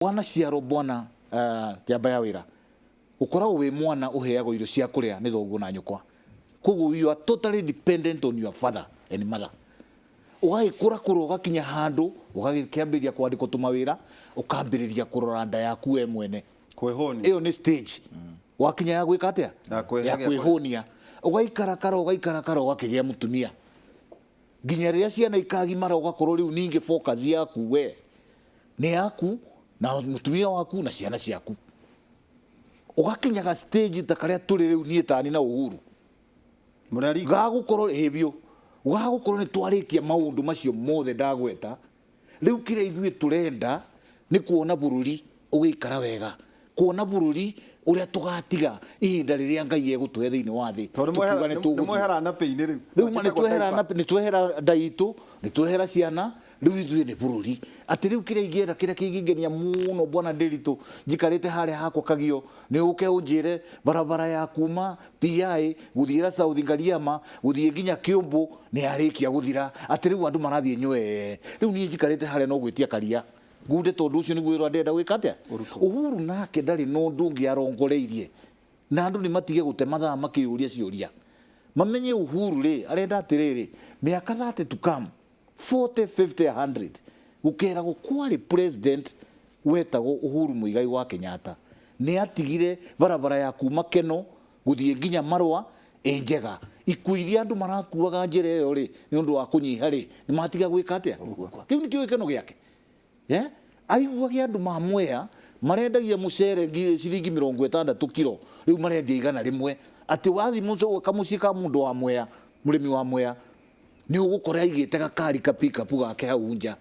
wana ciaro bwana kiamba ya wira ukoragwo wi mwana uheagwo irio cia kuria ni thoguo na nyukwa koguo you are totally dependent on your father and mother ugaikura kuro ugakinya handu ugakiambiria kwandiko tumawira ukambiriria kurora nda yaku we mwene kwehonia iyo ni stage wakinya ya gwika atia ya kwehonia ugaikara kara ugakigia mutumia nginya riria ciana ikagimara ugakorwo riu ningi focus yaku we ni yaku na mutumia waku na ciana ciaku ugakinyaga stage ta karia turi riu nie tani na Uhuru murari gagukorwo hebio gagukorwo ni twarikia maundu macio mothe ndagweta riu kire ithui turenda ni kuona bururi ugikara wega kuona bururi uria tugatiga ihinda riria Ngai egutwe thiini wa thi nimweherana peini riu ni twehera ndaitu ni twehera ciana riu ithui ni bururi ati riu kire ingienda kiria kingingenia muno bwana Ndiritu njikarite haria hakwa Kagio ni uke unjire barabara ya kuma PI guthira South Ngariama guthie nginya Kiumbu ni arikia guthira ati riu andu marathie nywe riu ni njikarite haria no gwitia karia gude tondu ucio niguo ndenda gwika atia Uhuru nake ndari no ndungi arongoreirie na andu ni matige gute mathaa makiuria ciuria mamenye Uhuru ri arenda atiriri miaka 30 to come 40 50 100 gukera kwari president wetagwo Uhuru Muigai wa Kenyatta ni atigire barabara ya kuma Keno guthie nginya Marwa enjega ikuiria andu marakuaga njere yo ri ni undu wa kunyiha ri ni matiga gwika atia kiu ni kiukeno giake aiguaga andu ma Mwea marendagia mucere ciringi 60 kilo riu marendia igana rimwe ati wathi muco kamucika mundu wa Mwea murimi wa Mwea ni ugukora igite gakari ka pick up gake hau nja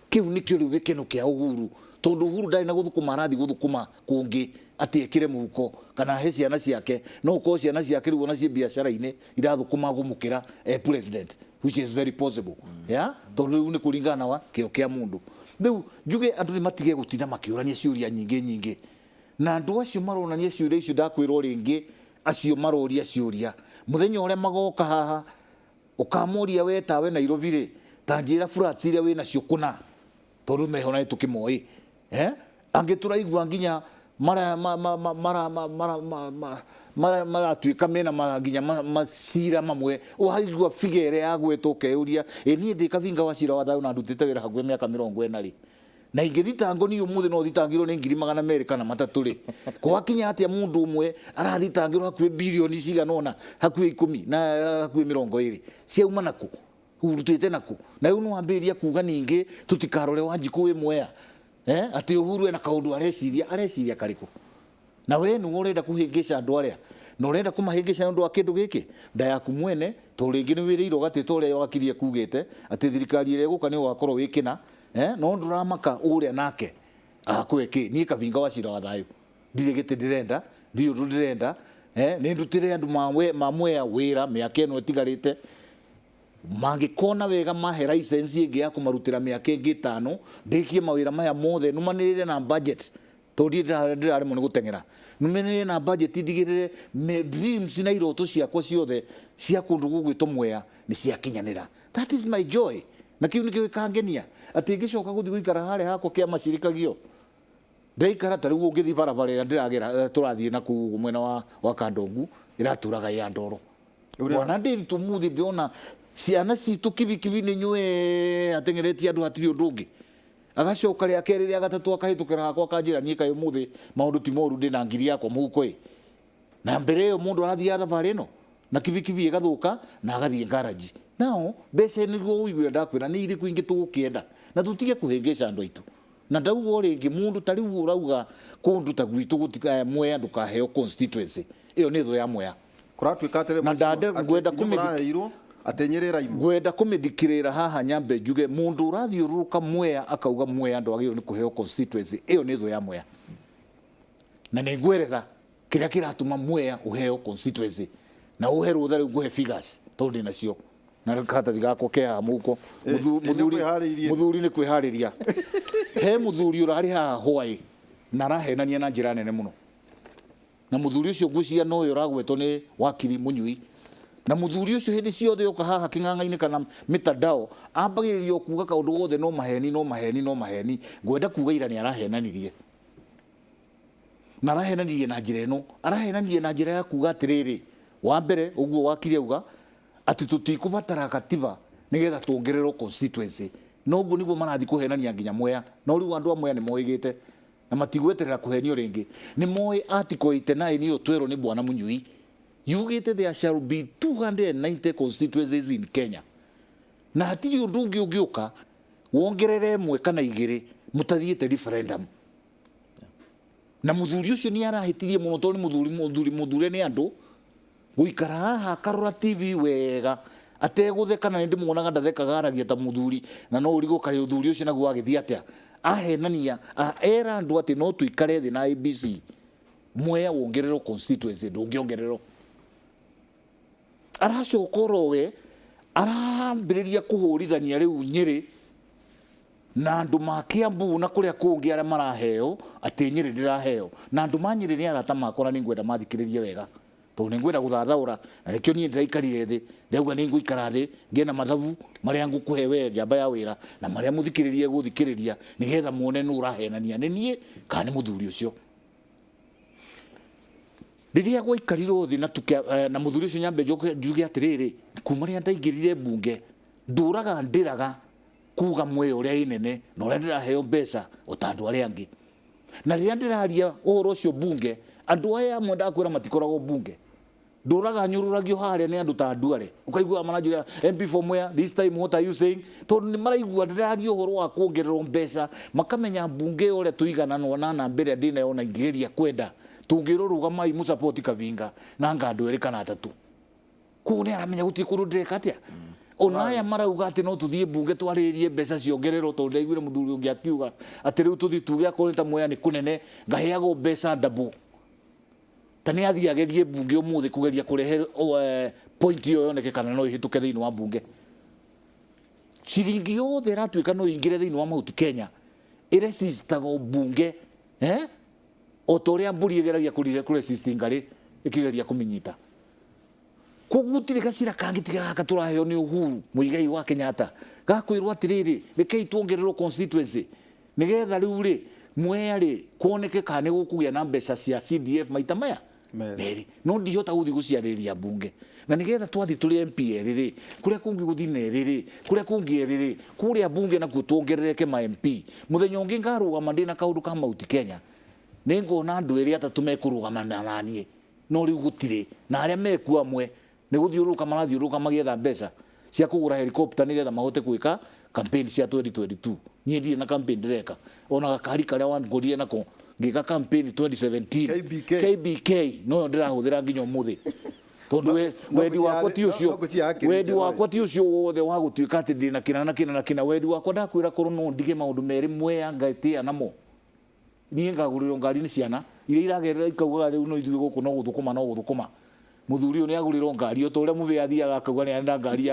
kiu ni kio riu gikeno kia Uhuru tondu Uhuru ndari na guthukuma rathi guthukuma kungi ati ekire muhuko kana he ciana ciake no ko ciana ciake riu ona cie biashara-ini irathukuma gumukira president which is very possible tondu riu ni kuringana wa kio kia mundu riu njuge andu ni matige gutinda makiurania ciuria nyingi na andu acio maronania ciuria icio ndakwirwo ringi acio maroria ciuria muthenya uria magoka haha ukamuria we tawe Nairobi ri tanjira flats iria we nacio kuna tondu mehona ni tukimoi angituraigua nginya mara tuika mena nginya macira mamwe uhaigua figure ya gwetwo keuria nie ndi kavinga wa cira wa thayo na ndutite wira hakuhe miaka 40 ri na ingithitango ni umuthi no thitangirwo ni 200 kana 3 ri kwakinya atia mundu umwe arathitangirwo hakuhe bilioni cigana ona hakuhe 10 na hakuhe 20 ciauma naku urutite naku na riu no ambiria kuga ningi tutikarore Wanjiku wi Mwea ati Uhuru ena kaundu areciria kariku na we nu urenda kuhingisha andu aria no urenda kumahingisha andu a kindu giki nda yaku mwene to ringi ni wiriro gatito uria wakirie kugite ati thirikari ire guka ni wakorwo wikina no nduramaka uria nake akweki ni kavinga wa cira wa thayo ndirigite ndirenda ndio ndirenda ni ndutire andu ma Mwea wira miaka eno etigarite mangikona wega mahe license ingi ya kumarutira miaka ingi 5 ndikie mawira maya mothe numanire na budget todi ndirari mu gutengera numenire na budget ndigirire dreams na iroto ciakwa ciothe cia kundu gugwito Mwea ni ciakinyanira. That is my joy na kiu nikio kangenia ati ngicoka guthi guikara hare hakwa kia macirikagio ndeikara tari ungithi barabara ndiragera turathie na ku mwena wa Kandongu iraturaga ya Ndoro wana Ndiritu muthi ndiona ciana citu kibi ni nywe atengeretie andu hatiri undungi agacoka ria keri ria gatatu akahitukira hakwa kanjira nie kayo muthi maundu ti moru ndina ngiri yakwa muhuko na mbere yo mundu arathia thabari no na kibi igathuka na agathie garage nao mbeca niguo uiguire ndakwira ni iri kuingi tugukienda na tutige kuhingisha andu aitu na ndaugo ringi mundu tari urauga kundu ta gwitu gutika Mwea ndukaheo constituency iyo ni thu ya Mwea kuratuika atere na ndade gwenda kumithikirira atenyerera imu gwenda kumithikirira haha nyambe njuge mundu urathiuruka Mwea akauga Mwea ndwagirwo ni kuheo constituency iyo ni thu ya Mwea na ni ngweretha kiria kiratuma Mwea uheo constituency na uheru thari nguhe figures tondi nacio na katathi gako kea muko muthuri ni kwihariria he muthuri urari ha Hawaii na rahenania na njira nene muno na muthuri ucio ngucia no yo ragwetwo ni wakiri Munyui na muthuri ucio hindi ciothe oka haha king'ang'a-inĩ kana mitandao ambagĩrĩrio kuga kaũndũ gothe no maheni ngwenda kuga ira nĩ arahenanirie na arahenanirie na njĩra ĩno arahenanirie na njĩra ya kuga atĩrĩrĩ wa mbere ũguo wakire uga atĩ tũtikũbatara katiba nĩgetha tuongererwo constituency no ũguo nĩguo marathi kũhenania nginya Mwea no rĩu andũ a Mwea nĩ moĩgĩte na matigweterera kũhenio rĩngĩ nĩ moĩ article 89 ĩyo twerwo nĩ Bwana Mũnyui yugĩte there shall be 290 constituencies in Kenya na hatirĩ ũndũ ũngĩ ũngĩũka wongerere ĩmwe kana igĩrĩ mũtathiĩte referendum na muthuri ucio nĩ arahĩtirie mũno tondũ muthuri nĩ andũ gũikara haha akarora TV wega ategũtheka kana nĩ ndĩmuonaga ndathekaga aragia ta muthuri na no ũrigwo kaĩ ũthuri ucio naguo agĩthiĩ atĩa ahenania era andũ atĩ no tũikare thĩ na IBC Mwea wongererwo constituency ndũngĩongererwo aracoka we arambĩrĩria kũhũrithania rĩu Nyĩrĩ na andũ ma Kiambu na kũrĩa kũngĩ arĩa maraheo atĩ Nyĩrĩ ndĩraheo na andũ ma Nyĩrĩ nĩ arata makora nĩ ngwenda mathikĩrĩrie wega tondũ nĩ ngwenda gũthathaũra na nĩkĩo niĩ ndĩraikarire thĩ ndauga nĩ ngũikara thĩ ngĩe na mathabu marĩa ngũkũhe we njamba ya wĩra na marĩa mũthikĩrĩrie gũthikĩrĩria nĩgetha muone nũ ũrahenania nĩ niĩ kana nĩ mũthuri ũcio rĩrĩa gwaikarirwo thĩ na mũthuri ũcio nyambe njuge atĩrĩrĩ kuma rĩrĩa ndaingĩrire mbunge ndũraga ndĩraga kuga Mwea ũrĩa inene na ũrĩa ndĩraheo mbeca o ta andũ arĩa angĩ na rĩrĩa ndĩraria ũhoro ũcio bunge andũ aya amwe ndakwĩra matikoragwo bunge ndũraga nyũrũragio harĩa nĩ andũ ta Nduale ũkaigua maranjũria MP for Mwea this time what are you saying tondũ nĩ maraigua ndĩraria ũhoro wa kuongererwo mbeca makamenya bunge ũrĩa tũigananwo na namba ĩrĩa ndĩnayo na ingĩgeria kwenda tũngĩrũrũgamai mũsapoti Kavinga na ngandũ erĩ kana atatũ kũu nĩ aramenya gũtirĩ kũndũ ndĩreka atĩa ona aya marauga atĩ no tũthiĩ bunge twarĩrie mbeca ciongererwo tondũ ndaiguire mũthuri ũngĩ akiuga atĩ rĩu tũthiĩ tuge akorwo ta Mwea nĩ kũnene ngaheagwo mbeca double ta nĩ athiĩ agerie bunge ũmũthĩ kũgeria kũrehe point ĩyo yoneke kana no ĩhĩtũke thĩinĩ wa bunge ciringi yothe ĩratuĩka no ĩingĩre thĩinĩ wa Mount Kenya ĩresistagwo bunge o ta ũrĩa mbũri ĩgeragia kũresist ngarĩ ĩkĩgeria kũmĩnyita koguo gũtirĩ gacira kangĩ tiga gaka tũraheo nĩ Uhuru Mũigai wa Kenyatta gakwĩrwo atĩrĩrĩ rekei tuongererwo constituency nĩgetha rĩu rĩ Mwea rĩ kuoneke kana nĩ gũkũgĩa na mbeca cia CDF maita maya merĩ no ndihota gũthiĩ gũciarĩria bunge na nĩgetha twathi tũrĩ MP erĩ kũrĩa kũngĩ gũthiĩ na erĩ kũrĩa kũngĩ erĩ kũrĩa bunge nakuo tuongerereke ma MP mũthenya ũngĩ ngarũgama ndĩ na kaũndũ ka Mount Kenya nĩ ngona andũ erĩ atatũ mekũrũgama na niĩ no rĩu gũtirĩ na arĩa mekuo amwe nĩ gũthiũrũrũka marathiũrũrũka magĩetha mbeca cia kũgũra helicopter nĩgetha mahote gwĩka campaign cia 2022 niĩ ndirĩ na campaign ndĩreka ona gakari karĩa wangũrire nako ngĩka campaign 2017 KBK no ndĩrahũthĩra nginya ũmũthĩ tondũ wendi wakwa ti ũcio wothe wa gũtuĩka atĩ ndĩ na kĩna wendi wakwa ndakwĩra korwo no ndige maũndũ merĩ Mwea ngatĩa namo niĩ ngagũrĩrwo ngari nĩ ciana iria iragerera ikaugaga rĩu no ithuĩ gũkũ no gũthũkũma muthuri ũyũ nĩ agũrĩrwo ngari o ta ũrĩa mũthĩ athiaga akauga nĩ arenda ngari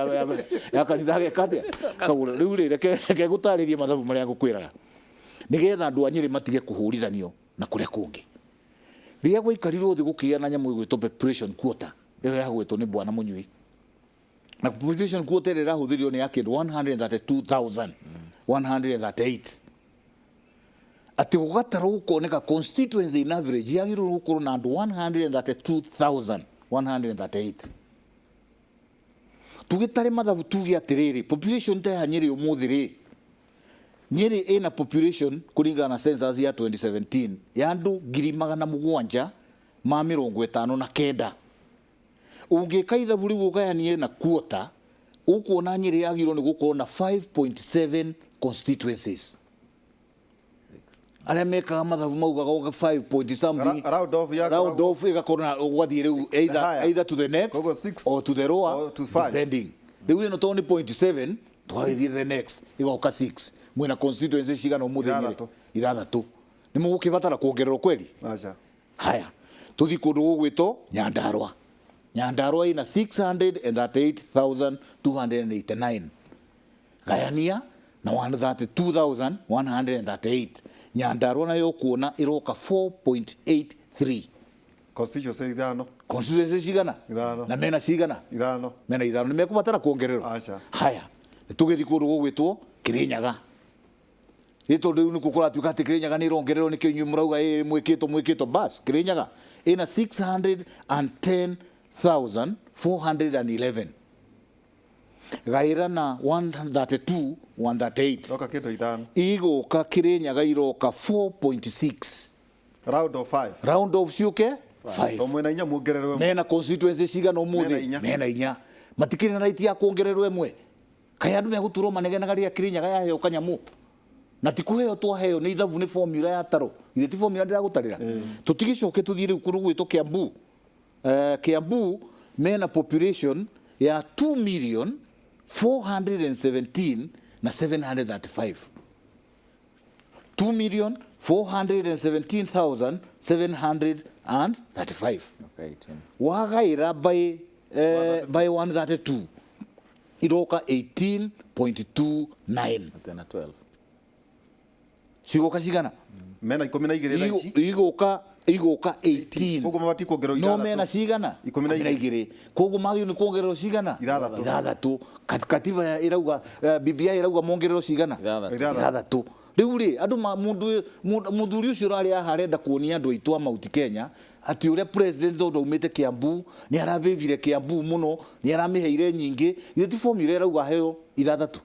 ya kanitha ageka atĩa akagũra rĩu rĩ reke gũtarĩria mathabu marĩa ngũkwĩraga nĩgetha andũ a Nyĩrĩ matige kũhũrithanio na kũrĩa kũngĩ rĩrĩa gwaikarirwo thĩ gũkĩgĩa na nyamũ ĩgwĩtwo population quota ĩyo yagwĩtwo nĩ Bwana Mũnyui na population quota ĩrĩa ĩrahũthĩrirwo nĩ ya kĩndũ 132,138 atĩ gũgatarwo gũkoneka constituency in average yagĩrĩirwo gũkorwo na andũ 132,138 tũgĩtarĩ mathabu tuge atĩrĩrĩ population ta ya Nyĩrĩ ũmũthĩ rĩ Nyĩrĩ ĩna population kũringana na census ya 2017 ya andũ 759,059 ũngĩka ithabu rĩu ũgayanie na quota ũkuona Nyĩrĩ yagĩrĩirwo nĩ gũkorwo na 5.7 constituencies arĩa mekaga mathabu maugaga 5 point something round off ĩgakorwo na ũgathiĩ rĩu either to the next or to the lower depending rĩu ĩno tondũ nĩ 0.7 twagĩthiĩ the next ĩgoka 6 mwĩna constituency cigana ũmũthĩ ithathatũ nĩ mũgũkĩbatara kuongererwo kweli haya tũthiĩ kũndũ gũgwĩtwo Nyandarua ĩna 638,289 gayania na 132,138 Nyandarua nayo kuona iroka 4.83 constituency ithano constituency cigana Ithano. na mena cigana ithano mena ithano nä mekubatara kuongererwo Aca. haya tå gä thiä kå ndå gå gwä two kä rä nyaga rä tondå rä u nä kå kå ratuä ka atä kä rä nyaga nä rongererwo nä kä inyuä må rauga mwä kä two bas kä rä nyaga ä na 610,411 gaä ra na 132 138 roka kindu ithano igå ka kä rä nyaga iroka 4.6 round of 5 round of ciuke 5 mwena inya muongererwe mena constituency cigana å må Mena thä inya. mena inya matikä rä na raiti ya kuongererwo ĩmwe kaä andå megå turwo manegenaga rä a kä rä nyaga yaheo kanyamå na ti kå heo twaheo nä ithabu nä formula ya taro ithe ti formula ndä ragå tarä ra tå tigä coke tå thiä rä u kå rå gwä two Kiambu Kiambu mena population ya 2,417 na 735 2,417,735 Okay, 10. wagaira by 132 iroka 18.29 Tena 12. cigoka cigana mena 12 thaa ici igoka 18 koguo mabati kuongererwo no ithathatũ. mena cigana 12. koguo magä nä kuongererwo cigana Ithathatũ. katiba irauga BBI irauga mongererwo cigana Ithathatũ. ithathatå rä u rä andå må thuri å cio rarä aha arenda kuonia andå aitå a mauti Kenya atä å rä a president tondå aumä te Kiambu nä arabäbire Kiambu må no nä aramä heire nyingä ithe ti formula irauga heo ithathatå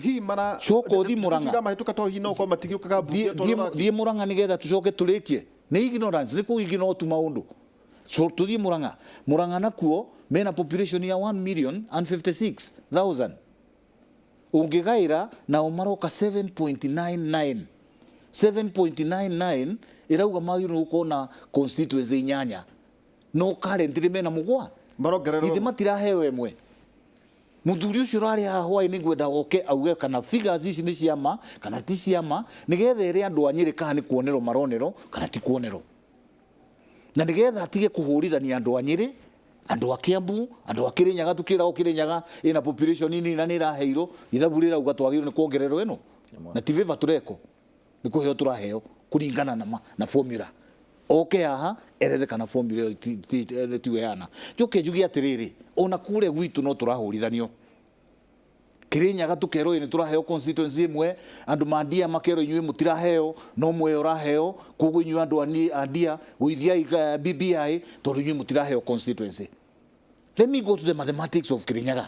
hihi mara Coka ũthiĩ Mũrang'a. mahĩtũka to hihi no korwo matigiũkaga mbunge tondũ wa- thiä må ranga nä getha tå coke tå rä kie nä ignorance nä kå ignore maå ndå tå thiä må ranga nakuo mena population ya 1,056,000 å ngä gaä ra nao maroka 7.99 ĩrauga magä rwo gå korwo na constituency inyanya no current rä mena må gwa marongererwo ithe matiraheo ĩmwe muthuri ucio rari haha hwaĩ nĩ ngwenda oke auge kana figures ici nĩ ciama kana ti ciama nĩgetha ĩrĩa andũ a Nyĩrĩ kana nĩ kuonerwo maronerwo kana ti kuonerwo na nĩgetha atige kũhũrithania andũ a Nyĩrĩ andũ a Kiambu andũ a Kĩrĩnyaga tũkĩragwo Kĩrĩnyaga ĩna population nini na nĩ ĩraheirwo ithabu rĩrauga twagĩrĩirwo nĩ kuongererwo ĩno na ti favor tũreko nĩ kũheo tũraheo kũringana na formula oke haha erethe kana formula ĩyo tiweana njoke njuge atĩrĩrĩ ona kũrĩa gwitũ no tũrahũrithanio Kĩrĩnyaga tũkerwo nĩ tũraheo constituency ĩmwe andũ mandia makerwo inyuĩ mũtiraheo no mwe ũraheo koguo inyuĩ andũ andia gũithiai BBI tondũ inyuĩ mũtiraheo constituency. Let me go to the mathematics of Kĩrĩnyaga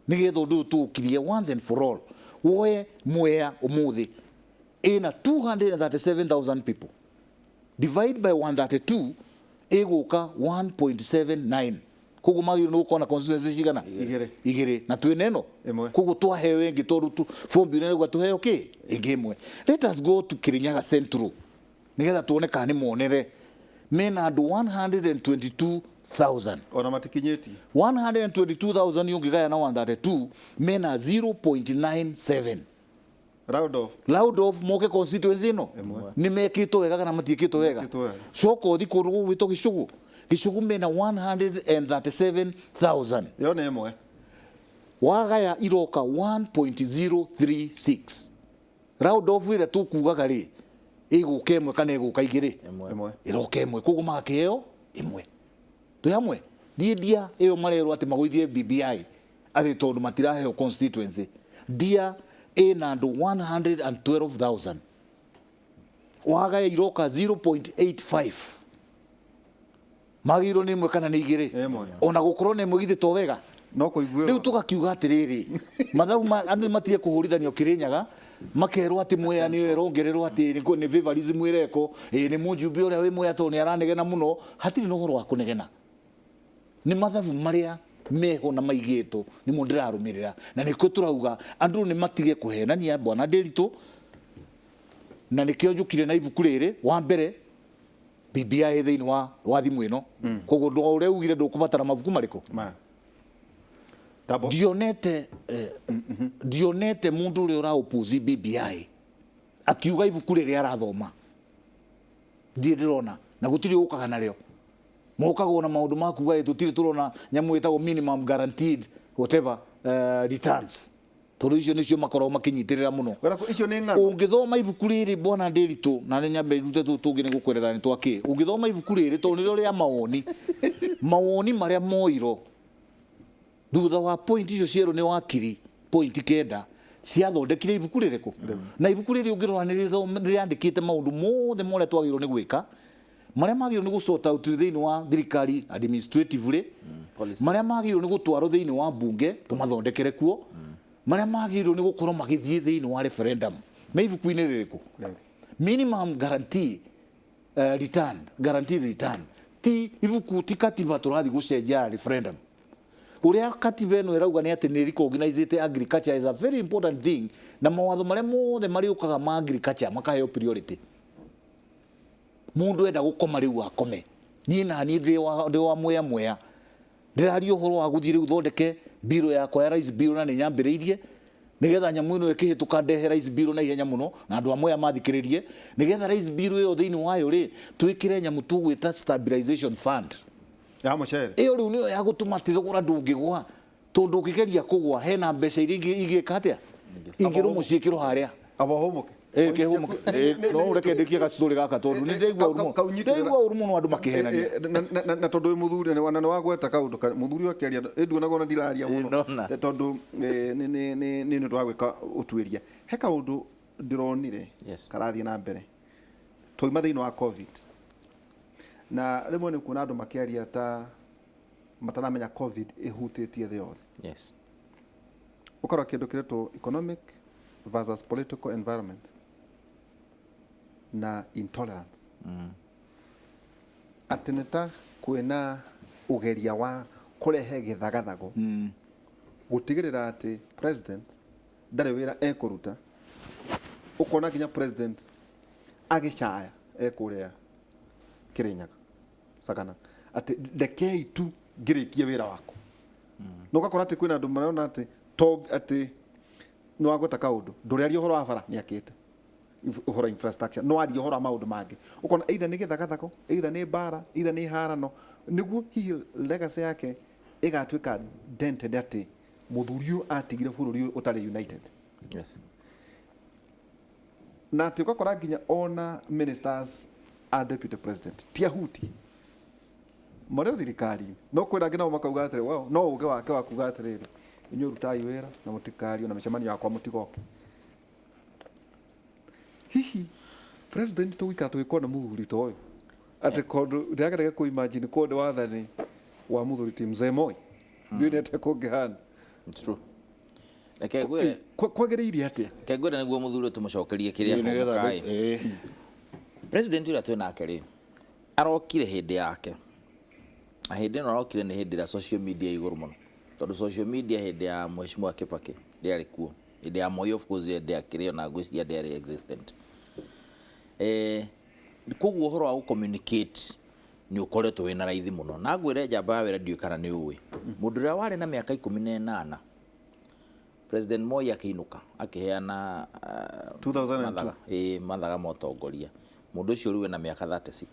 nĩgetha ũndũ ũyũ tũũkirie once and for all woe Mwea ũmũthĩ ĩna 237,000 people divide by 132 ĩgũka 1.79 koguo magĩrĩirwo nĩ gũkorwo na constituency cigana igĩrĩ na twĩna ĩno Ĩmwe. koguo twaheo ĩngĩ tondũ formula ĩrauga tũheo kĩ ĩngĩ ĩmwe. Let us go to Kĩrĩnyaga Central nĩgetha tuone kana nĩ monere mena andũ 122,000 ona matikinyĩtie 122,000 ũngĩgaya na 132 mena 0.97 round of moke constituency ĩno nĩ mekĩtwo wega kana matiĩkĩtwo wega Mekĩtwo wega. coka ũthi kũndũ gũgwĩtwo Gĩcũgũ mena 137,000 yo nĩ ĩmwe wagaya iroka 1.036 round off ĩrĩa tũkugaga rĩ ĩgũka ĩmwe kana ĩgũka igĩrĩ ĩmwe iroka ĩmwe koguo magakĩheo ĩmwe twĩ hamwe ndia ĩyo marerwo atĩ magũithie BBI atĩ tondũ matiraheo constituency ndia ĩna andũ 112,000 wagaya iroka 0.85 magĩrwo nĩ ĩmwe kana nĩ igĩrĩ Ĩmwe. ona gũkorwo nĩ ĩmwe githĩ to wega no rĩu kũiguĩrwo tũgakiuga atĩrĩrĩ mathabu andũ matige kũhũrithanio Kĩrĩnyaga makerwo atĩ Mwea nĩyo ĩrongererwo atĩ nĩ favorism ĩreko nĩ mũjumbe ũrĩa wĩ Mwea tondũ nĩ aranegena mũno hatirĩ na ũhoro wa kũnegena nĩ mathabu marĩa meho na maigĩtwo nĩmo ndĩrarũmĩrĩra na nĩkĩo tũrauga andũ nĩ matige kũhenania Bwana Ndĩritũ na nĩkĩo njũkire na ibuku rĩrĩ wa mbere BBI thĩinĩ wa thimũ ĩno koguo ũrĩa ugire ndũkũbatara mabuku marĩkũ ndionete mundu ũrĩa ũraopposi BBI akiuga ibuku rĩrĩa arathoma ndirĩ ndĩrona na gũtirĩ ũkaga narĩo mokaga na maũndũ makuga tũtirĩ tũrona nyamũ ĩtagwo minimum guaranteed whatever returns tondu icio nicio makoragwo makinyitirira muno icio nĩ ng'ano ungithoma ibuku riri bwana Ndiritu na nĩ nyambe irute tungi ni gukwerera ni twaki ungithoma ibuku riri tondu nĩ ria mawoni maria moiro thutha wa point icio cierũ nĩ wakiri point kenda ciathondekire ibuku ririku na ibuku riri ungirora nĩ riandikite maundu mothe moria twagirwo ni gwika maria magirwo ni gusort out thiini wa thirikari administratively maria magirwo ni gutwarwo thiini wa bunge tumathondekere kuo maria magirwo ni gukorwo magithie thiini wa referendum me ibuku-ini ririku minimum guarantee return ti ibuku ti katiba turathi gucenjia referendum uria katiba ino irauga ni ati ni recognized agriculture is a very important thing na mawatho maria mothe mariukaga ma agriculture makaheo priority mundu enda gukoma riu akome ni na ni ndi wa mwea ndiraria uhoro wa guthii riu thondeke biro yakwa ya rice bill na ni nyambiriirie nigetha nyamu ino ikihituka ndehe rice bill na ihenya muno na andu amwe amathikiririe nigetha rice bill iyo thiini wayo ri twikire nyamu tugwita stabilization fund ya mucere iyo riu niyo ya gutuma thogora ndungigwa tondu ukigeria kugwa hena mbeca iria igika atia ingiru muciikiro haria abohomoke no reke ndikie gastori gaka tondu ni ndeigua uru muno andu makihenania na tondu muthuri ni wana wagweta kaundu muthuri wakiaria nduonaga ona ndiraria muno tondu ni ndu wa gwika utwiria he kaundu ndironire karathie na mbere toima thiini wa covid na rimwe ni kuna andu makiaria ta mataramenya covid ihutitie the yothe ukorwo kindu kiretwo economic versus political environment na intolerance atineta kwena ugeria wa kurehe githagathago gutigirira ati president ndari wira ekuruta ukona kinya president agicaya ekuria Kirinyaga Sagana ati dekei tu ngirikie wira wako no gakora ati kwina andu marona ati ati no agota kaundu nduriaria uhoro wa bara ni akite uhoro infrastructure no aria uhoro wa maundu mangi ukona either ni githagathako either ni bara either ni harano niguo hihi legacy yake igatwika dented ati muthuriu atigire bururi utari united na ati ukakora nginya ona ministers a deputy president tia huti mare thirikari no kwira ngina makauga atire well no uge wake wa kuga atire inyu rutai wera na mutikari na micemania yakwa mutigoke hihi president to wika to ikona muthuri toyo ate kondu ndiagerege ku imagine kondu wathani wa muthuri ti Mzee Moi ndio nete kungehana it's true like gwire kwageririe atia kegwire niguo muthuri tumucokerie kiria kai president ira twina akeri arokire hindi yake a hindi no arokire ni hindi ya social media iguru muno tondu social media hindi ya Mheshimiwa Kibaki ndiari kuo hindi ya Moi of course hindi ya kirio na ngwiciria ndiari existent kuguo uhoro wa communicate ni ukoretwo wina raithi muno na ngwire njamba ya wira ndiukana ni uwi mundu ria wari na miaka 18 President Moi akiinuka akiheana 2002 mathaga motongoria mundu ucio riu na miaka 36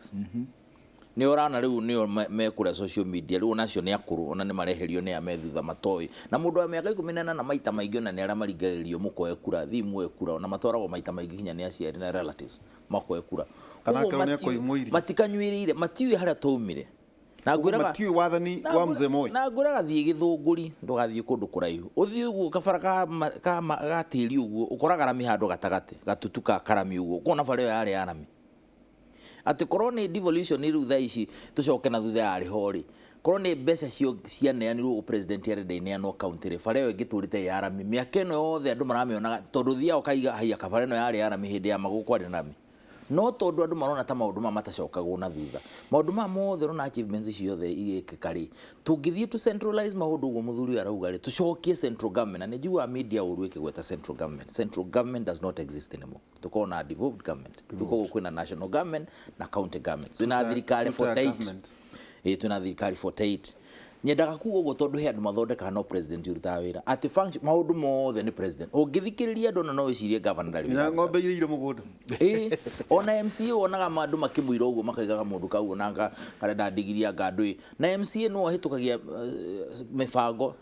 ni orana riu ni mekura social media riu nacio ni akuru ona ni mareherio ni amethutha matoi na mundu wa miaka 18 na maita maingi ona ni ara marigaririo mukoe kura thimu ekura ona matwaragwo maita maingi kinya ni aciari na relatives makoe kura kana kero ni koimuiri matikanyuirire matiwi haria taumire na ngwiraga matiwi wathani wa Mzee Moi na ngwiraga thie githunguri ndugathie kundu kuraihu uthie uguo kabara ka tiri uguo ukoraga rami handu gatagate gatutuka karami uguo kuona bare yari yarami ati korone devolution ni rutha ici tucoke na thutha ari hori korone mbeca cio cianeanirwo president yarende neano county re bare ngiturite yarami miaka eno yothe andu maramionaga tondu thia ukaiga haiya kabare no yari yarami hindi ya magukwari nami no tondu andu marona ta maundu matacokagwo na thutha maundu mothe rona achievements ciothe igikari tungithie tu centralize maundu uguo muthuri arauga ri tucokie central government na njigua media uru ikigweta central government does not exist anymore tukona devolved government tuko kwina national government na county government tuna thirikari 48 tuna thirikari 48 nyendaga kuuga uguo tondu he andu mathondeka no president urutaga wira ati function maundu mothe ni president ungithikiriria andu no wicirie governor ya ng'ombe iria mugunda ona MCA onaga mandu makimwira uguo makaigaga mundu kau nanga karenda ndigiria ngandu na MCA no hitukagia mibango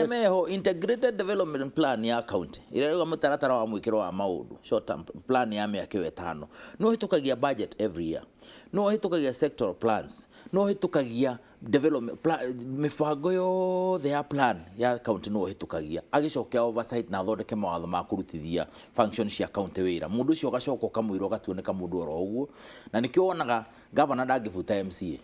Meho integrated development plan ya county ire rĩu mũtaratara wa mwĩkĩro wa maũndũ short term plan ya mĩaka 5 no hĩtũkagia budget every year, no hĩtũkagia sectoral plans, no hĩtũkagia development plan, mibango yothe ya plan ya county no hĩtũkagia agĩcokia oversight na thondeke mawatho ma kũrutithia functions cia county wĩra. Mũndũ ũcio agacoka kamũiro gatuoneka mũndũ oro ũguo, na nĩkĩo wonaga governor ndangĩbuta MCA,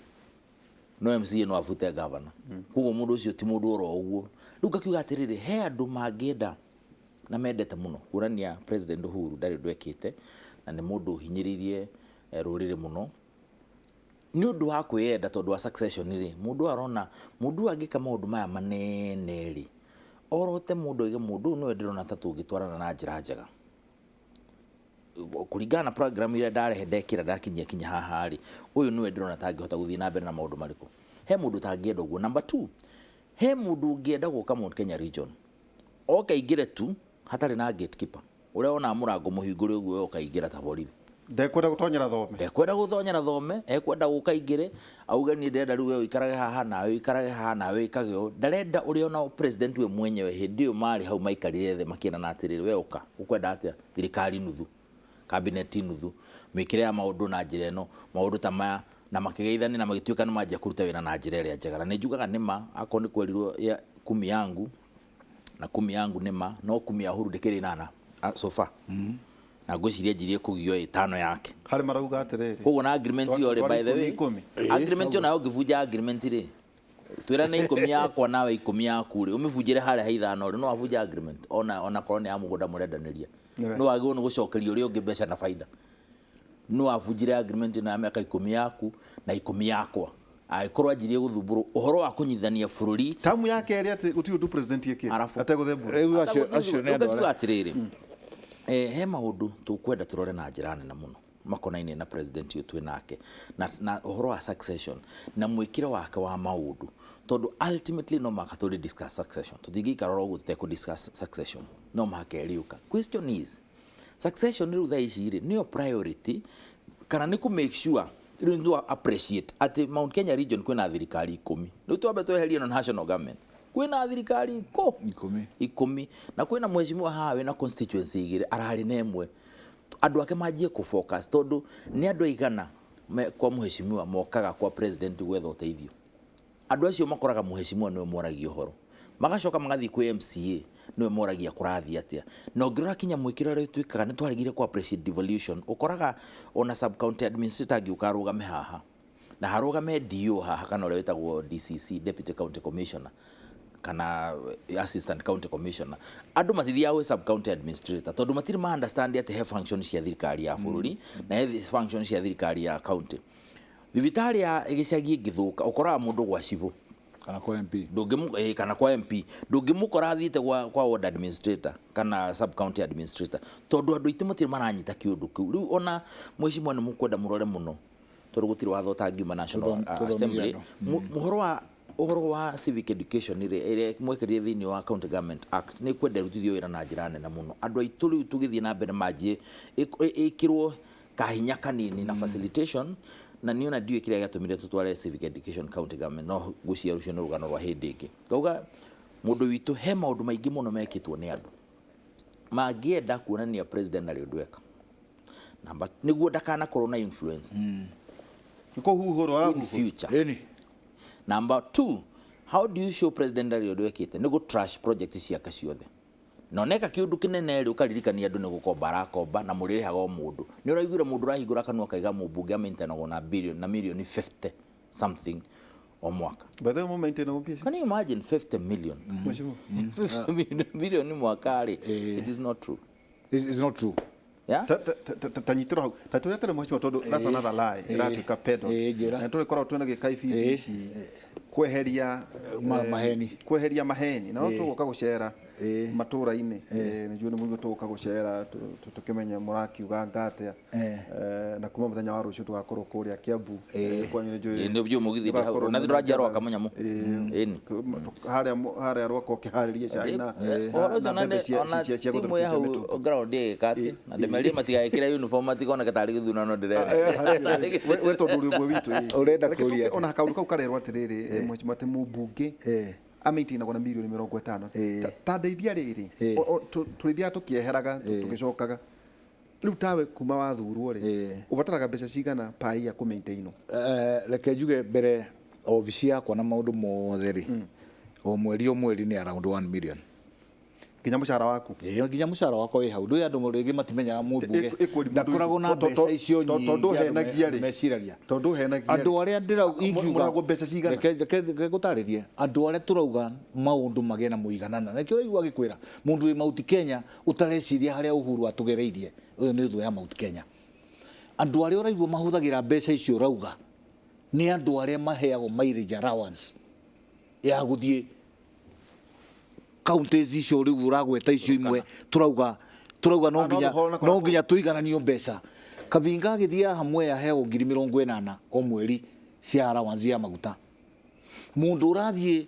no MCA no afute governor. Koguo mũndũ ũcio ti mũndũ oro ũguo. Rĩu ngakiuga atĩrĩrĩ, he andũ mangĩenda na mendete mũno kurania President Uhuru ndarĩ ndwekĩte na nĩ mũndũ hinyĩrĩirie rũrĩrĩ mũno nĩ ũndũ wa kwĩenda tondũ wa succession rĩ, mũndũ arona mũndũ angĩka maũndũ maya manene rĩ, orote mũndũ ige mũndũ no ndĩrona ta tũngĩtwarana na njĩra njega kũringana na program ile ndarehe ndekĩra ndakinya haha rĩ, ũyũ nĩwe ndĩrona ta angĩhota gũthiĩ na mbere na maũndũ marĩkũ. He mũndũ tangĩenda ũguo. Number 2, he mũndũ ũngĩenda gũka Mount Kenya region okaingĩre tu hatarĩ na gatekeeper, ũrĩa ona mũrango mũhingũre ũguo okaingĩra ta borithi. Ndekwenda gũtonyera thome, ndekwenda gũtonyera thome, ekwenda gũkaingĩre auga ni ndenda rĩu wewe ikarage haha na wewe ikarage haha na wewe ikage ũũ. Ndarenda ũrĩa ona president we mwenyewe hĩndĩ ĩyo marĩ hau maikarire thĩ makĩna na atĩrĩrĩ, we ũka ũkwenda atĩa thirikari nuthu cabinet nuthu mwĩkĩre ya maũndũ na njĩra ĩno maũndũ ta maya na makĩgeithania na magĩtuĩka nĩ manjia kũruta wĩra na njĩra ĩrĩa njega. Na nĩ njugaga nĩma akorwo nĩ kwerirwo ya kumi yangu na kumi yangu nĩma no kumi ya Uhuru ndĩkĩrĩ nana so far na ngwĩciria njirie kũgio 5 yake harĩ marauga atĩrĩrĩ. Koguo na agreement yo rĩ, by the way agreement yo nayo ngĩbunja agreement rĩ, twĩra nĩ 10 yakwa nawe 10 yaku rĩ, ũmĩbunjire harĩa haithano rĩ, no abunja agreement ona korwo nĩ ya mũgũnda mũrendanĩria, no agĩrwo nĩ gũcokerio ũrĩa ũngĩ mbeca na faida. No abunjire agreement na mĩaka 10 yaku na 10 yakwa agĩkorwo anjirie gũthumbũrwo ũhoro wa kũnyithania bũrũri tamu yake ĩrĩa atĩ gũtirĩ ũndũ president yekĩte ategũthembũra. Rĩu acio nĩ andũ atĩrĩrĩ, he maũndũ tũkwenda tũrore na njĩra nene mũno makonainie na president ũyũ twĩ nake na ũhoro wa succession na mwĩkĩre wake wa maũndũ, tondũ ultimately no maka tũrĩ discuss succession. Tũtingĩikara ũguo tũtekũ discuss succession, no maka ĩriũka. Question is succession rĩu thaa ici rĩ nĩyo priority kana nĩ kũ make sure rĩu nĩ appreciate atĩ Mount Kenya region kwĩna thirikari 10. Rĩu twambe tweherie na national government kwĩna thirikari 10 na kwĩna mheshimiwa haha wĩna constituency igĩrĩ ararĩ na ĩmwe. Andũ ake manjie kũfocus tondũ nĩ andũ aigana kwa mheshimiwa mokaga kwa president gwetha ũteithio. Andũ acio makoraga mheshimiwa nĩwe moragia ũhoro, magacoka magathiĩ kwĩ MCA nĩwe moragia kũrathiĩ atĩa. Na ũngĩrora kinya mwĩkĩre rĩu twĩkaga nĩ twaregire kwa appreciate devolution, ũkoraga ona sub county administrator angĩũka arũgame haha na harũgame DO haha kana ũrĩa wĩtagwo DCC deputy county commissioner kana assistant county commissioner, andũ matithiaga gwĩ sub county administrator tondũ matirĩ ma understand atĩ he functions cia thirikari ya bũrũri na he functions cia thirikari ya county. Thibitarĩ ya gĩcagi ngĩthũka ũkoraga mũndũ gwa cibũ kana kwa MP kana kwa MP ndũngĩmũkora athiĩte kwa ward administrator kana sub county administrator tondũ andũ aitũ matirĩ maranyita kĩũndũ kĩu. Rĩu ona mheshimiwa nĩ mũkwenda mũrore mũno tondũ gũtirĩ watho ũtangiuma National Assembly ũhoro wa civic education ĩrĩa mwekĩrire thĩinĩ wa County Government Act nĩ kwenda rutithio wĩra na njĩra nene mũno. Andũ aitũ rĩu tũgĩthiĩ na mbere manjie ĩkĩrwo kahinya kanini na facilitation na niona ndiũ kĩrĩa gĩatũmire tũtware civic education county government no gũcia rũcio nĩ rũgano rwa hĩndĩ ĩngĩ. Ngauga mũndũ witũ he maũndũ maingĩ mũno mekĩtwo nĩ andũ mangĩenda kuonania president arĩ ũndũ eka namba nĩguo ndakanakorwo na influence in future. Number 2, how do you show president arĩ ũndũ ekĩte? Nĩ trash projects ciake ciothe no neka kĩũndũ kĩnene rĩ ũkaririkania andũ nĩ gũkomba arakomba na mũrĩrĩhaga o mũndũ. Nĩ ũraiguire mũndũ ũrahingũra kanua kaiga mũmbunge amaintainagwo na billion na million 50 something o mwaka. But then maintain no pesa. Can you imagine 50 million? 50 million mwaka rĩ? It is not true. It's not true. Yeah? Tanyitira hau. Tatũretera mheshimiwa tondũ that's another lie. Ĩratuĩka pedo. Na tũrĩkorwo twĩna gĩkaibi ici kweheria maheni na no tũgũka gũcera matũra-inĩ nĩjuo nĩ mũigũ tũgũka gũcera tũkĩmenya mũrakiuga ngatia na kuma mũthenya wa rũciũ tũgakorwo kũrĩa Kiambu kwanyu nĩjuo mũgithie na thiraja rwa kamunyamu harĩa rwako kĩharĩrie cai na mbembe cia timu ya hau ground ĩgĩkati na ndĩmerie matigagĩkĩre uniform matigona tarĩ gĩthurano ndĩrenda we tondũ ũrĩ ũguo witũ Urenda kũria ona kaũndũ kau karerwo atĩrĩrĩ mheshimiwa atĩ mũmbunge amĩtinagwo na mirioni 50 ta ndeithia rĩrĩ tũrĩthiaga tũkĩeheraga tũgĩcokaga rĩu tawe kuma wathurwo rĩ ũbataraga mbeca cigana paia kũmaintainwo reke njuge mbere obici yakwa na maũndũ mothe rĩ o mweri nĩ around 1 million nginya mũcara waku nginya mũcara wakwa wĩ hau ndũĩ andũ rĩngĩ matimenyaga mũmbunge ndakoragwo na mbeca icio nyingĩ tondũ henagia rĩ meciragia tondũ henagia andũ arĩa ndĩrauga mbeca cigana reke gũtarĩrie andũ arĩa tũrauga maũndũ magĩe na mũiganana nakĩo ũraigua gĩkwĩra mũndũ wĩ Mount Kenya ũtareciria harĩa Uhuru atũgereirie ũyũ nĩ thũ ya Mount Kenya andũ arĩa ũraigua mahũthagĩra mbeca icio ũrauga nĩ andũ arĩa maheagwo mileage allowance ya gũthiĩ counties icio rĩu ũragweta icio imwe turauga no nginya tũigananio mbeca Kabinga agĩthia hamwe yaheagwo 80,000 o mweri cia allowance ya maguta mũndũ ũrathiĩ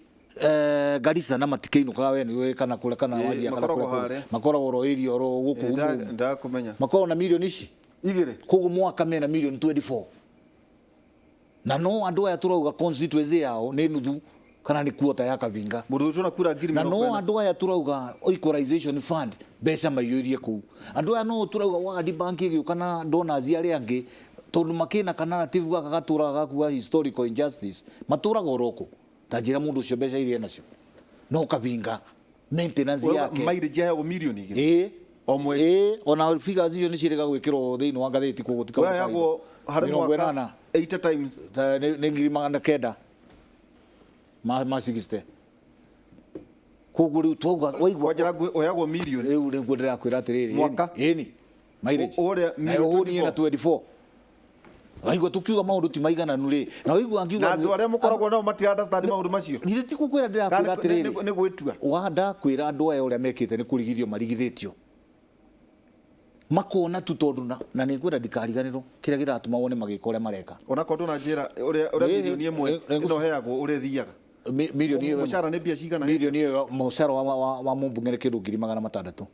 Garissa na matikainũkaga we nĩwe kana kũrĩa kana wanjia kana kũrĩa makoragwo ro area ro gũkũ ndakũmenya makoragwo na milioni ici igĩrĩ koguo mwaka mena milioni 24 na no andũ aya turauga constituency yao nĩ nuthu kana ni kuota ya Kabinga mũndũ ũcio nakura ngiri na no andũ aya turauga equalization fund mbeca maiyũrie kuu andũ aya no turauga World Bank ĩgĩũka na donors arĩa angĩ tondu makina kana narrative gaka gatura gakuwa historical injustice maturaga oroko tajira mundu ucio mbeca iria nacio no Kabinga maintenance yake mileage ya milioni igĩrĩ o mweri ona figures icio nĩ cirega gwĩkĩrwo thĩinĩ wa ngathĩti koguo tikao yagwo harĩ mwaka 8 times nĩ ngiri magana kenda ma 60 koguo rĩu twauga waigua kwajira oyagwo milioni rĩu nĩguo ndĩrakwĩra atĩrĩrĩ mwaka ĩni mileage ũrĩa milioni na 24 waigua tukiuga maũndũ ti maigananu rĩ na waigua angiuga na andũ arĩa mũkoragwo nao mati understand maũndũ macio githĩ ti kukwĩra ndĩrakwĩra atĩrĩrĩ nĩ gwĩtua wanda kwĩra andũ aya ũrĩa mekĩte nĩ kũrigithio marigithĩtio makona tu tondu na nĩ ngwenda ndikariganĩrwo kĩrĩa gĩratũma wone magĩka ũrĩa mareka ona kondu na njĩra ũrĩa milioni ĩmwe ĩno heagwo ũrĩa thiaga milioni ĩyo mũcara nĩ mbia cigana milioni ĩyo mũcara wa mũmbunge nĩ kĩndũ 600,000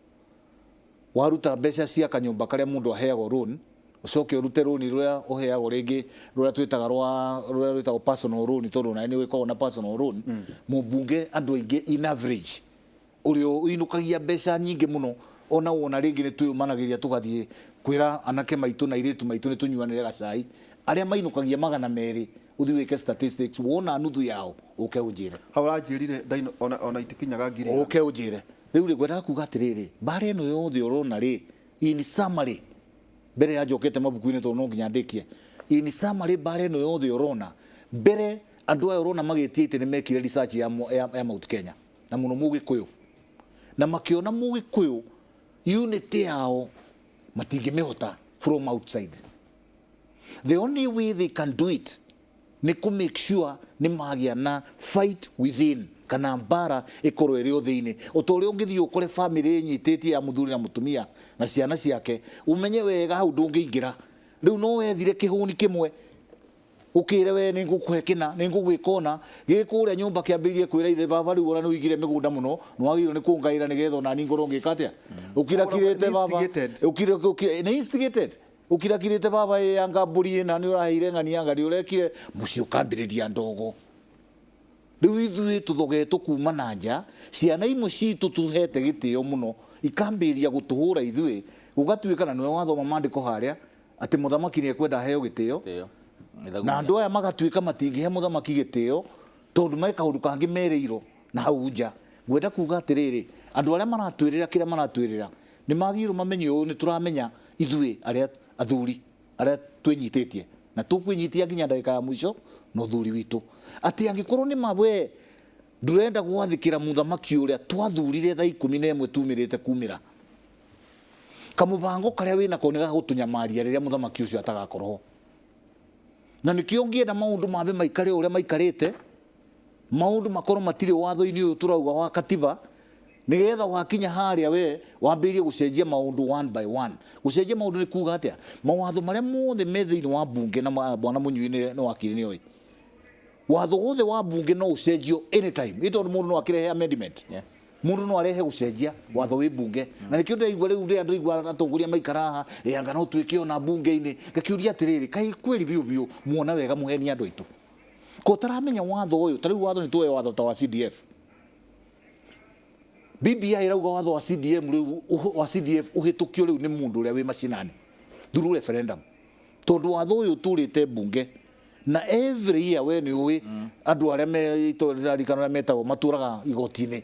waruta mbeca cia kanyũmba karĩa mũndũ aheagwo loan ucoke urute loan rũrĩa uheagwo rĩngĩ rũrĩa twĩtaga rũrĩa rwĩtagwo personal loan tondu na nĩ wĩkagwo na personal loan mũmbunge andũ aingĩ in average ũrĩa uinukagia mbeca nyingĩ mũno ona wona rĩngĩ nĩ twĩmanagĩria tũgathiĩ kwĩra anake maitũ na airĩtu maitũ nĩ tũnyuanĩre gacai arĩa mainukagia 200 uthi weke statistics wona nuthu yao uke unjire hau ranjirire ona itikinyaga ngiri uke unjire rĩu rĩ ngwenda kuga atĩrĩrĩ bara ĩno yothe ũrona rĩ in summary mbere ya njokete mabuku-inĩ tondũ no nginya ndĩkie in summary bara ĩno yothe ũrona mbere andũ aya ũrona magĩtie itĩ nĩ mekire research ya Mount Kenya na mũno Mũgĩkũyũ na makĩona Mũgĩkũyũ unity yao matingĩmĩhota from outside. The only way they can do it ni ku make sure ni magĩa na fight within kana mbara ikorwo ĩrĩ ũthĩinĩ ũtũrĩ ũngĩthiĩ ũkore family nyitĩtie ya mũthuri na mũtumia na ciana ciake umenye wega hau ndũngĩingĩra rĩu no wethire kĩhũni kĩmwe ukire we nĩ ngũkũhe kĩna nĩ ngũgwĩkona gĩkũrĩa nyũmba kĩambĩrĩrie kwĩra ithe baba rĩu ona nĩ ũigire mĩgũnda mũno nĩ wagĩrĩirwo nĩ kũngaĩra nĩgetha ona niĩ ngorwo ngĩka atĩa ũkirakirĩte baba nĩ instigated ukirakirite baba yanga mburi na ni urahire ngani yanga ni urekire mucio kambiriria ndogo riu ithuĩ tuthogetwo kuma na nja ciana imwe citu tuhete gitio muno ikambiria gutuhura ithuĩ gugatuĩka na niwe wathoma mandĩko harĩa atĩ mũthamaki nĩ ekwenda heo gitio na andũ aya magatuĩka matingĩhe mũthamaki gitio tondũ me kaũndũ kangĩ merĩirwo na hau nja ngwenda kuga atĩrĩrĩ andũ arĩa maratwĩrĩra kĩrĩa maratwĩrĩra nĩ magĩrĩirwo mamenye ũũ nĩ tũramenya ithuĩ arĩa athuri arĩa twĩnyitĩtie na tũkwĩnyitia nginya ndagĩka ya mũico no thuri witũ atĩ angĩkorwo nĩ mawe ndũrenda gwathĩkĩra mũthamaki ũrĩa twathurire thaa 11 tumĩrĩte kumĩra kamũbango karĩa wĩnako nĩ gagũtũnyamaria rĩrĩa mũthamaki ũcio atagakorwo na nĩkĩo ngĩenda maũndũ mambe maikare ũrĩa maikarĩte maũndũ makorwo matirĩ watho-inĩ ũyũ tũrauga wa katiba nigetha wakinya haria we wambirie gucenjia maundu one by one. Gucenjia maundu ni kuga atia mawatho maria mothe me thiini wa bunge na bwana Munyui no wakiri ni oi watho wothe wa bunge no ucenjio anytime ito mundu no akirehe amendment mundu no arehe gucenjia watho wi bunge na nikio ndaigua riu ndi andu igua atongoria maikaraha anga no twike ona bunge-ini ngakiuria atiriri kai kweli biu muona wega muheni andu aitu ko taramenya watho uyu tariu watho ni tuwe watho ta wa CDF BBI irauga watho wa CDM riu wa CDF uhitukio riu ni mundu uria wi macinani through referendum tondu watho uyu turite bunge na every year we ni uwi andu aria me itorari kana metagwo maturaga igoti-ini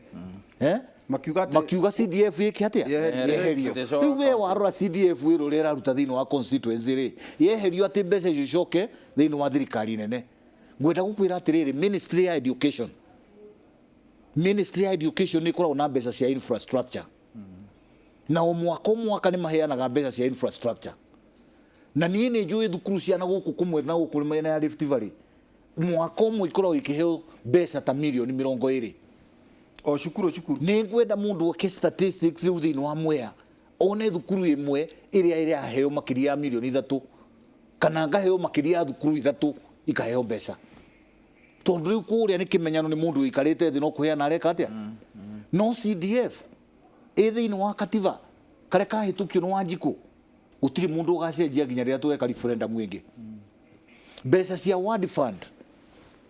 makiuga CDF iki atia yeherio riu we warora CDF wiru rira ruta thiini wa constituency ri yeherio ati mbeca icoke thiini wa thirikari nene ngwenda gukwira atiriri Ministry ya Education ni koragwo na mbeca cia infrastructure na mwaka ni maheanaga mbeca cia infrastructure na niĩ nĩ njũĩ thukuru ciana gũkũ kũmwe na gũkũ mwena ya Rift Valley mwaka ũmwe ikoragwo ikĩheo mbeca ta mirioni 20 o cukuru nĩ ngwenda mũndũ oke statistics rĩu thĩinĩ wa Mwea one thukuru ĩmwe ĩrĩa ĩraheo makĩria ya mirioni 3 kana ngaheo makĩria ya thukuru 3 ikaheo mbeca tondu riu kuria ni kimenyano ni mundu ikarite thi no kuheana areka atia no CDF thiini wa katiba kare kahitukio no Wanjiku utiri mundu ugacenjia nginya riria tuweka referendum wingi mbeca cia World Fund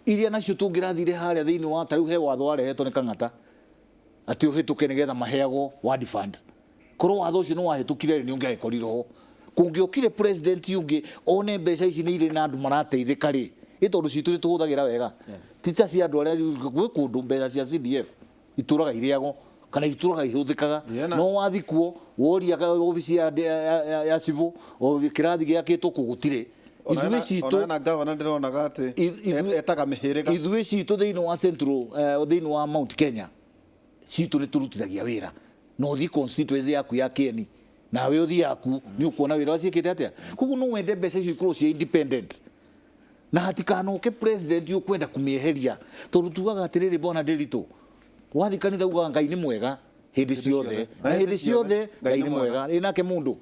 iria nacio tungirathire haria thiini wa tariu he watho warehetwo ni Kang'ata ati uhituke nigetha maheagwo World Fund korwo watho ucio no wahitukire ni ungiaikorirwo kungiokire president yungi one mbeca ici ni ire na andu marateithika ri itondu citu ni tuhuthagira wega tita cia andu aria gwi kundu mbeca cia CDF ituraga iriago kana ituraga ihuthikaga no wathikuo woria ofisi ya civil o kirathi giakitwo kugutire ithuĩ citũ ona governor ndironaga ati etaga mihiriga ithuĩ citũ thiini wa central thiini wa Mount Kenya citũ ni turutithagia wira no thi constituency yaku ya Kieni nawe uthi yaku ni ukuona wira waciikite atia koguo no wende mbeca icio ikorwo cia independent na hatikanoke president ukwenda kumieheria tondu tugaga atiriri bona Ndiritu wathi kanitha ugaga Ngai ni mwega hindi ciothe na hindi ciothe Ngai ni mwega inake mundu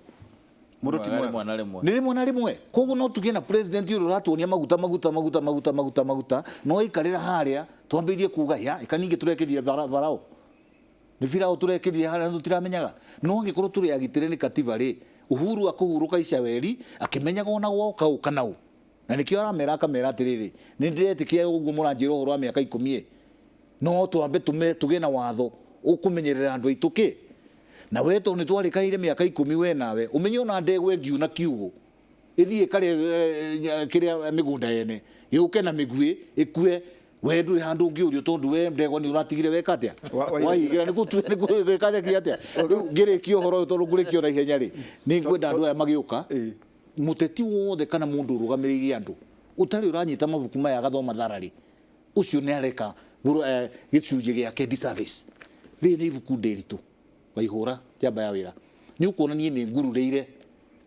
ti rimwe na rimwe koguo no tugie na president uru ratuonia maguta no ikarira haria twambirie kuga ya ikaningi turekeria barao ni birao turekeria haria tutiramenyaga no ngikorwo turi agitire ni katiba ri Uhuru akuhuruka Icaweri akimenyaga ona gwoka ukanau na nikio aramera akamera atiriri ni ndiretikia uguo muranjira uhoro wa miaka 10 no twambe tuge na watho ukumenyerera andu aituki na weto ni twarikaire miaka 10 we nawe umenye ona ndegwe ngiuna kiugo ithie kare kiria migunda yene yuke na migui ikue we ndu handu ngiurio tondu we ndegwa ni uratigire weka atia waigira ni gweka atia ngirikio horo tondu ngurikio na ihenya ri ni ngwenda andu aya magiuka muteti wothe kana mundu urugamiririe andu utari uranyita mabuku maya gathoma tharari ucio ni areka gicunje giake disservice ri ni ibuku ndiritu waihura jamba ya wira ni ukuona ni ngurureire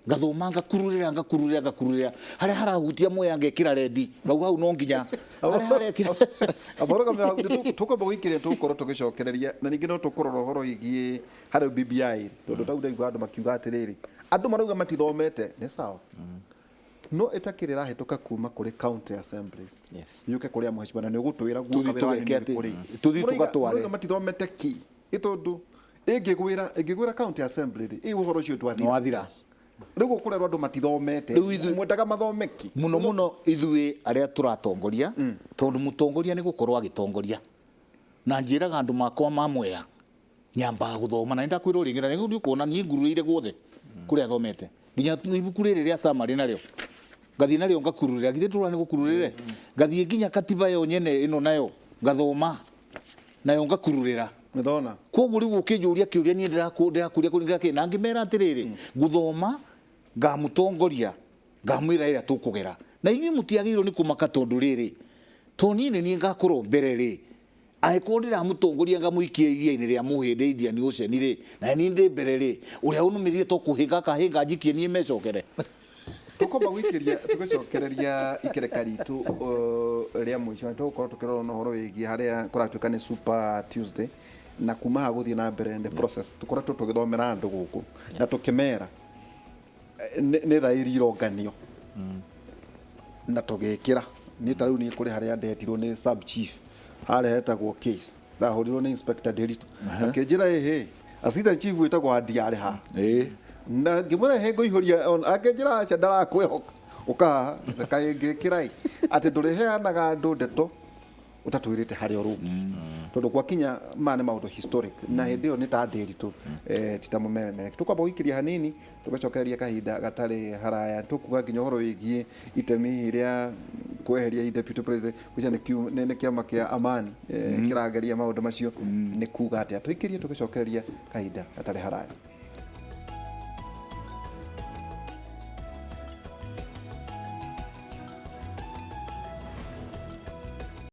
gathoma ngakururira haria harahutia Mwea ngekira rendi bau hau no nginya haria kira aboroga tukomba gwikire tukorwo tugicokereria na ningi no tukorora horo igie haria BBI tondu tauda igwa andu makiuga atiriri andu marauga matithomete ni sawa no etakirira hetoka kuma kuri county assemblies yuke kuria mheshimiwa ni ugutwira guka wira kuri tuthi tugatware matithomete ki itondu ingigwira county assembly i uhoro cio twathira no athira rigu kurerwa andu matithomete mwetaga mathomeki muno ithuĩ aria turatongoria tondu mutongoria ni gukorwo agitongoria na njiraga andu makwa ma Mwea nyamba guthoma na ndakwira uringira ni ukuona ni nguruire guothe kuria athomete nginya ibuku riri ria summary nario ngathie nario ngakururira githe turani gukururire ngathie nginya katiba yo nyene ino nayo ngathoma nayo ngakururira methona koguo riu ukinjuria kiuria ni ndirakuria kuringa ki na ngimera atiriri guthoma ngamutongoria ngamwira ira tukugera na inyuĩ mutiagĩrĩirwo ni kumaka tondu riri tonini ni ngakorwo mbere ri aiko ndiramutongoria ngamuikia iria-inĩ ria muhinde Indian Ocean ri na ni ndi mbere ri uria unumirie to kuhinga kahinga njikie nie mecokere tukomba gwikiria tugicokereria ikereka ritu ria mwisho tukorwo tukirora no horo wigi haria kuratuika ni Super Tuesday na kuma ha guthii na mbere the process tukoretwo tugithomera andu guku na tukimera ni thairi ironganio na tugikira ni ta riu ni kuri haria ndetirwo ni sub chief haria hetagwo case ndahurirwo ni inspector Derito akinjira assistant chief witagwo Adiare ha na ngimura he ngoihoria akinjira acha ndarakwehoka uka kaingikira ati nduriheanaga andu ndeto utatwirite haria rungu tondu gwakinya mane maundu historic na hindi yo ni ta Derito titamumeme tukwamba guikiria hanini tugacokereria kahinda gatari haraya tukuga nginya horo wigie itemi iria kweheria deputy president kuja ne kiama kia amani kirageria maundu macio ni kuga ati tuikirie tugacokereria kahinda gatari haraya.